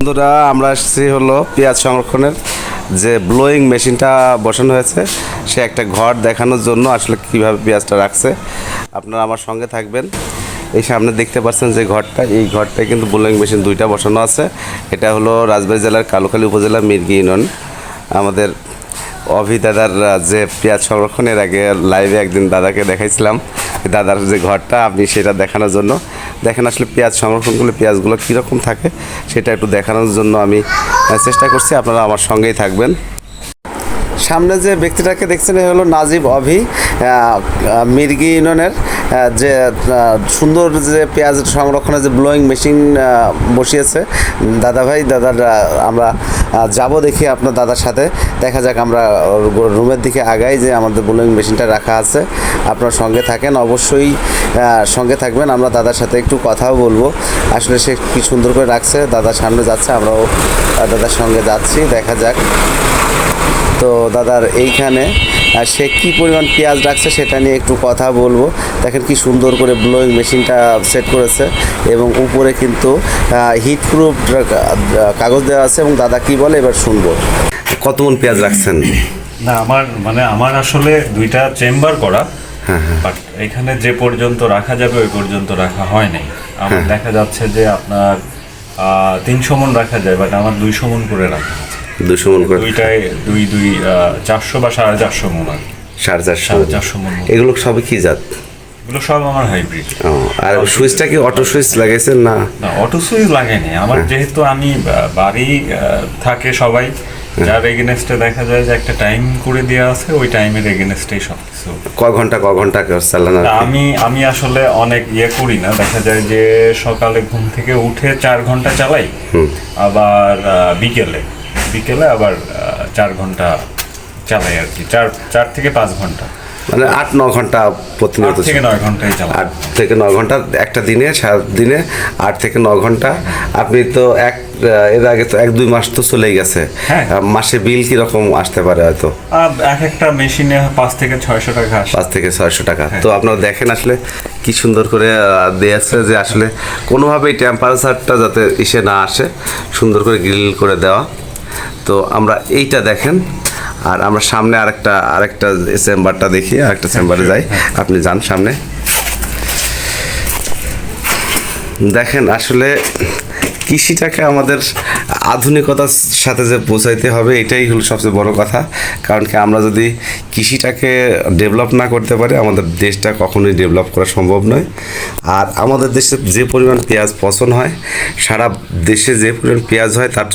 বন্ধুরা, আমরা আসছি হলো পেঁয়াজ সংরক্ষণের যে ব্লোয়িং মেশিনটা বসানো হয়েছে সে একটা ঘর দেখানোর জন্য। আসলে কিভাবে পেঁয়াজটা রাখছে আপনারা আমার সঙ্গে থাকবেন। এই সামনে দেখতে পাচ্ছেন যে ঘরটা, এই ঘরটায় কিন্তু ব্লোয়িং মেশিন দুইটা বসানো আছে। এটা হলো রাজবাড়ী জেলার কালুখালী উপজেলার মির্গি ইউনিয়ন। আমাদের অভি দাদার যে পেঁয়াজ সংরক্ষণের আগে লাইভে একদিন দাদাকে দেখাইছিলাম দাদার যে ঘরটা, আপনি সেটা দেখানোর জন্য দেখেন আসলে পেঁয়াজ সংরক্ষণ করলে পেঁয়াজগুলো কীরকম থাকে সেটা একটু দেখানোর জন্য আমি চেষ্টা করছি। আপনারা আমার সঙ্গেই থাকবেন। সামনে যে ব্যক্তিটাকে দেখছেন এ হলো নাজিব অভি, মির্গি ইউনিয়নের যে সুন্দর যে পেঁয়াজ সংরক্ষণের যে ব্লোয়িং মেশিন বসিয়েছে দাদার আমরা যাব দেখি আপনার দাদার সাথে। দেখা যাক, আমরা রুমের দিকে আগাই যে আমাদের ব্লোয়িং মেশিনটা রাখা আছে। আপনার সঙ্গে থাকেন, অবশ্যই সঙ্গে থাকবেন। আমরা দাদার সাথে একটু কথাও বলবো, আসলে সে কী সুন্দর করে রাখছে। দাদার সামনে যাচ্ছে, আমরাও দাদার সঙ্গে যাচ্ছি, দেখা যাক। তো দাদার এইখানে সে কী পরিমাণ পেঁয়াজ রাখছে সেটা নিয়ে একটু কথা বলবো। দেখেন কি সুন্দর করে ব্লোয়িং মেশিনটা সেট করেছে এবং উপরে কিন্তু হিট প্রুফ কাগজ দেওয়া আছে। এবং দাদা কি বলে এবার শুনবো। কত মন পেঁয়াজ রাখছেন? না, আমার আসলে দুইটা চেম্বার করা, বাট এখানে যে পর্যন্ত রাখা যাবে ওই পর্যন্ত রাখা হয় নাই। আমার দেখা যাচ্ছে যে আপনার 300 মন রাখা যায়, বাট আমার 200 মন করে রাখা আছে। 200 মন করে দুইটাই 400 বা 450 মন আর 450 মন। এগুলো সবই কি জাত? এগুলো সব আমার হাইব্রিড। আর সুইচটা কি অটো সুইচ লাগাইছেন? না, অটো সুইচ লাগাইনি আমার, যেহেতু আমি বাড়ি থাকে সবাই, যার এগেনস্টে দেখা যায় যে একটা টাইম করে দেওয়া আছে, ওই টাইমের এগেনস্টেই সব কিছু। ক ঘন্টা চালান? আমি আসলে অনেক করি না, দেখা যায় যে সকালে ঘুম থেকে উঠে 4 ঘন্টা চালাই, আবার বিকেলে আবার 4 ঘন্টা চালাই আর কি, 4 থেকে 5 ঘন্টা, মানে 8-9 ঘন্টা প্রতিনিয়ত। 8 থেকে 9 ঘন্টাই চালাই। 8 থেকে 9 ঘন্টা একটা দিনে, সারাদিনে 8 থেকে 9 ঘন্টা। আপনি তো এর আগে তো 1-2 মাস তো চলেই গেছে। মাসে বিল কিরকম আসতে পারে? হয়তো একটা মেশিনে 5 থেকে 600 টাকা আসে। 5 থেকে 600 টাকা। তো আপনারা দেখেন আসলে কি সুন্দর করে দিয়েছে যে আসলে কোনোভাবেই টেম্পারেচারটা যাতে এসে না আসে, সুন্দর করে গ্রিল করে দেওয়া। তো আমরা এইটা দেখেন, আর আমরা সামনে আরেকটা চেম্বারটা দেখি, আরেকটা চেম্বারে যাই। আপনি যান সামনে, দেখেন আসলে কৃষিটাকে আমাদের আধুনিকতার সাথে যে পৌঁছাইতে হবে, এটাই হলো সবচেয়ে বড় কথা। কারণ কি, আমরা যদি কৃষিটাকে ডেভেলপ না করতে পারি, আমাদের দেশটা কখনোই ডেভেলপ করা সম্ভব নয়। আর আমাদের দেশে যে পরিমাণ পেঁয়াজ পচন হয়, সারা দেশে যে পরিমাণ পেঁয়াজ হয় তার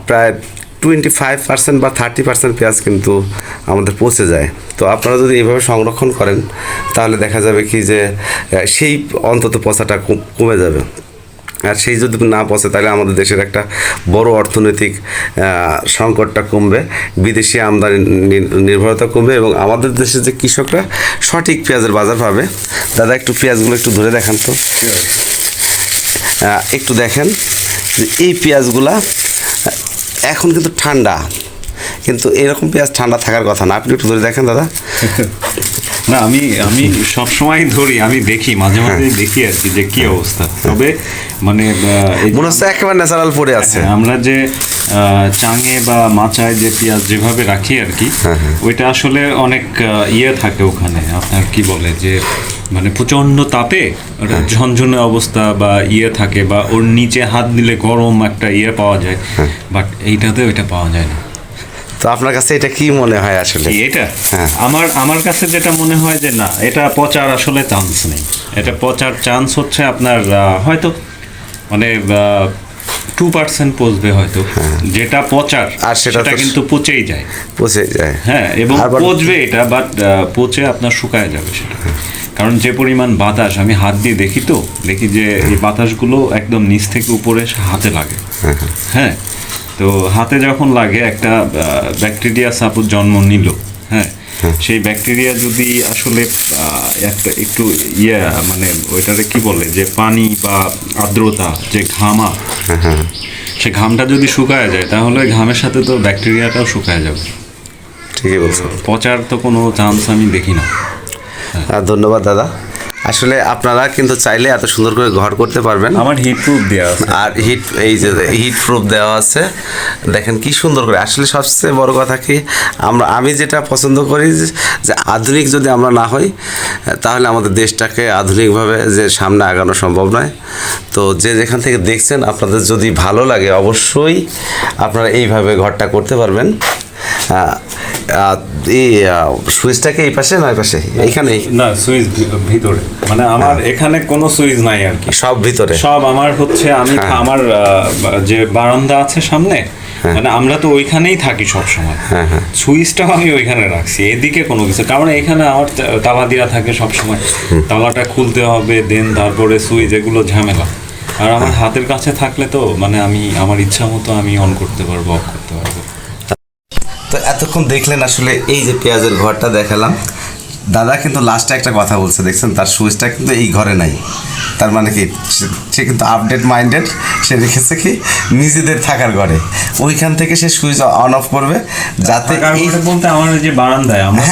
প্রায় 25% বা 30% পেঁয়াজ কিন্তু আমাদের পচে যায়। তো আপনারা যদি এইভাবে সংরক্ষণ করেন তাহলে দেখা যাবে কি যে সেই অন্তত পচাটা কমে যাবে। আর সেই যদি না পচে তাহলে আমাদের দেশের একটা বড় অর্থনৈতিক সংকটটা কমবে, বিদেশি আমদানি নির্ভরতা কমবে এবং আমাদের দেশের যে কৃষকরা সঠিক পেঁয়াজের বাজার পাবে। দাদা একটু পেঁয়াজগুলো একটু ধরে দেখান তো, একটু দেখেন যে এই পেঁয়াজগুলা এখন কিন্তু ঠান্ডা, কিন্তু এরকম পেঁয়াজ ঠান্ডা থাকার কথা না। আপনি একটু ধরে দেখেন দাদা। না, আমি সবসময় ধরি, আমি দেখি মাঝে মাঝে দেখি আর কি যে কি অবস্থা। তবে মানে মনে হচ্ছে একেবারে ন্যাচারাল পড়ে আছে। আমরা যে চাঙে বা মাচায় যে পেঁয়াজ যেভাবে রাখি আর কি, ওইটা আসলে অনেক থাকে ওখানে, আপনার কি বলে যে মানে প্রচন্ড তাপে ঝনঝনে অবস্থা বা থাকে, বা ওর নিচে হাত দিলে গরম একটা পাওয়া যায়, বাট এইটাতে ওইটা পাওয়া যায় না। তো আপনার কাছে এটা কি মনে হয় আসলে? এটা আমার কাছে যেটা মনে হয় যে না, এটা পচার আসলে চান্স নেই। এটা পচার চান্স হচ্ছে আপনার হয়তো মানে 2% পচবে হয়তো, যেটা পচার আর সেটা কিন্তু পচেই যায়। হ্যাঁ, এবং পচবে এটা, বাট পচে আপনার শুকায় যাবে সেটা। কারণ যে পরিমাণ বাতাস, আমি হাত দিয়ে দেখি যে এই বাতাসগুলো একদম নিচ থেকে উপরে হাতে লাগে। হ্যাঁ, তো হাতে যখন লাগে একটা ব্যাকটেরিয়া সাপোজ জন্ম নিল, হ্যাঁ, সেই ব্যাকটেরিয়া যদি আসলে একটু মানে ওইটারে কি বলে যে পানি বা আর্দ্রতা, যে ঘামা, সে ঘামটা যদি শুকায় যায় তাহলে ঘামের সাথে তো ব্যাকটেরিয়াটাও শুকায় যাবে। ঠিকই বলছো, পচার তো কোনো চান্স আমি দেখি না। ধন্যবাদ দাদা। আসলে আপনারা কিন্তু চাইলে এত সুন্দর করে ঘর করতে পারবেন। আমার হিট প্রুফ দেওয়া আছে। আর এই যে হিট প্রুফ দেওয়া আছে, দেখেন কি সুন্দর করে। আসলে সবচেয়ে বড় কথা কি, আমি যেটা পছন্দ করি যে আধুনিক যদি আমরা না হই তাহলে আমাদের দেশটাকে আধুনিকভাবে যে সামনে আগানো সম্ভব নয়। তো যে যেখান থেকে দেখছেন, আপনাদের যদি ভালো লাগে অবশ্যই আপনারা এইভাবে ঘরটা করতে পারবেন। এই সুইচটাকে এই পাশে না ওই পাশে? এইখানেই না, সুইচ ভিতরে, মানে আমার এখানে কোনো সুইচ নাই আর কি, সব ভিতরে। সব আমার হচ্ছে আমি আমার যে বারান্দা আছে সামনে, মানে আমরা তো ওইখানেই থাকি সব সময়। সুইচটাও আমি ওইখানে রাখছি, এদিকে কোনো কিছু, কারণ এখানে আমার তালা দেওয়া থাকে সব সময়, তালাটা খুলতে হবে, দেন তারপরে সুইচ, এগুলো ঝামেলা। আর আমার হাতের কাছে থাকলে তো মানে আমি আমার ইচ্ছা মতো আমি অন করতে পারবো, অফ করতে পারবো। তো এতক্ষণ দেখলেন আসলে এই যে পেঁয়াজের ঘরটা দেখালাম, দাদা কিন্তু লাস্টে একটা কথা বলছে, দেখছেন তার সুইচটা কিন্তু এই ঘরে নাই। তার মানে কি, সে কিন্তু আপডেট মাইন্ডেড, সে রেখেছে কি নিজেদের থাকার ঘরে, ওইখান থেকে সে সুইচ অন অফ করবে যাতে এই বলতে আমার যে বারান্দায় আমরা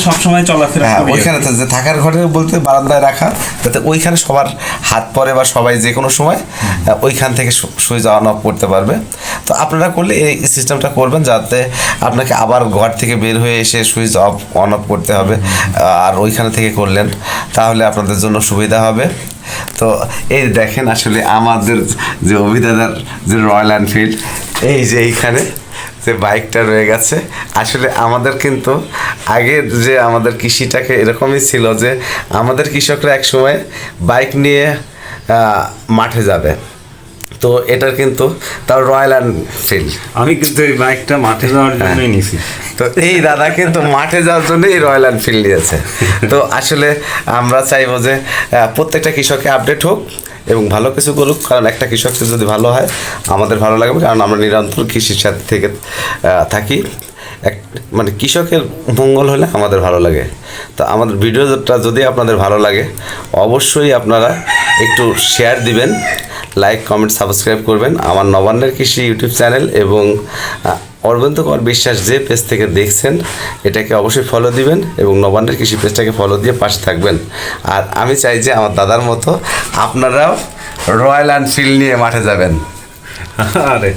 সব সময় চলাফেরা করি, ওইখানে যে থাকার ঘরে বলতে বারান্দায় রাখা, যাতে ওইখানে সবার হাত পরে বা সবাই যে কোনো সময় ওইখান থেকে সুইচ অন অফ করতে পারবে। তো আপনারা করলে এই সিস্টেমটা করবেন, যাতে আপনাকে আবার ঘর থেকে বের হয়ে এসে সুইচ অফ অন অফ করতে হবে, আর ওইখানে থেকে করলেন তাহলে আপনাদের জন্য সুবিধা হবে। তো এই দেখেন আসলে আমাদের যে অভিদাদার যে রয়্যাল এনফিল্ড, এই যে এইখানে যে বাইকটা রয়ে গেছে, আসলে আমাদের কিন্তু আগের যে আমাদের কৃষিটাকে এরকমই ছিল যে আমাদের কৃষকরা এক সময় বাইক নিয়ে মাঠে যাবে, তো এটার কিন্তু তার রয়্যাল এনফিল্ড। আমি কিন্তু এই বাইকটা মাঠে যাওয়ার জন্যই নিয়েছি। তো এই দাদা কিন্তু মাঠে যাওয়ার জন্য এই রয়্যাল এনফিল্ড নিয়েছে। তো আসলে আমরা চাইবো যে প্রত্যেকটা কৃষকে আপডেট হোক এবং ভালো কিছু করুক, কারণ একটা কৃষক যদি ভালো হয় আমাদের ভালো লাগবে, কারণ আমরা নিরন্তর কৃষির সাথে থেকে থাকি। মানে কৃষকের মঙ্গল হলে আমাদের ভালো লাগে। তো আমাদের ভিডিওটা যদি আপনাদের ভালো লাগে অবশ্যই আপনারা একটু শেয়ার দিবেন, লাইক, কমেন্ট, সাবস্ক্রাইব করবেন আমার নবান্নের কৃষি ইউটিউব চ্যানেল, এবং অরবিন্দ কুমার বিশ্বাস যে পেজ থেকে দেখছেন এটাকে অবশ্যই ফলো দিবেন, এবং নবান্নের কৃষি পেজটাকে ফলো দিয়ে পাশে থাকবেন। আর আমি চাই যে আমার দাদার মতো আপনারাও রয়্যাল এনফিল্ড নিয়ে মাঠে যাবেন। আরে